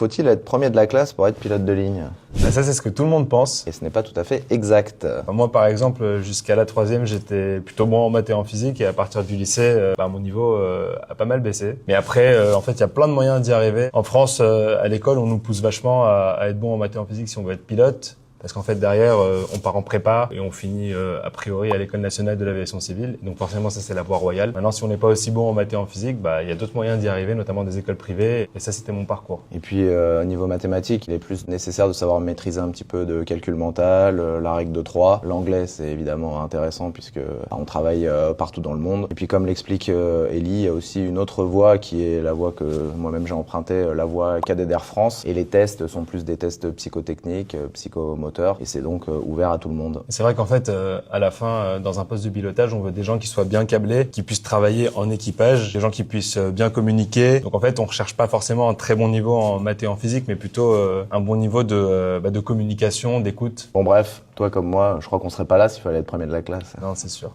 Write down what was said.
Faut-il être premier de la classe pour être pilote de ligne? Ça, c'est ce que tout le monde pense. Et ce n'est pas tout à fait exact. Moi, par exemple, jusqu'à la troisième, j'étais plutôt bon en maths et en physique. Et à partir du lycée, mon niveau a pas mal baissé. Mais après, en fait, il y a plein de moyens d'y arriver. En France, à l'école, on nous pousse vachement à être bon en maths et en physique si on veut être pilote. Parce qu'en fait, derrière, on part en prépa et on finit a priori à l'École nationale de l'aviation civile. Donc forcément, ça, c'est la voie royale. Maintenant, si on n'est pas aussi bon en maths et en physique, il y a d'autres moyens d'y arriver, notamment des écoles privées. Et ça, c'était mon parcours. Et puis, au niveau mathématique, il est plus nécessaire de savoir maîtriser un petit peu de calcul mental, la règle de 3. L'anglais, c'est évidemment intéressant puisque on travaille partout dans le monde. Et puis, comme l'explique Ellie, il y a aussi une autre voie qui est la voie que moi-même j'ai empruntée, la voie cadet d'Air France. Et les tests sont plus des tests psychotechniques, psychomotrices. Et c'est donc ouvert à tout le monde. C'est vrai qu'en fait, à la fin, dans un poste de pilotage, on veut des gens qui soient bien câblés, qui puissent travailler en équipage, des gens qui puissent bien communiquer. Donc en fait, on recherche pas forcément un très bon niveau en maths et en physique, mais plutôt un bon niveau de communication, d'écoute. Bon bref, toi comme moi, je crois qu'on serait pas là s'il fallait être premier de la classe. Non, c'est sûr.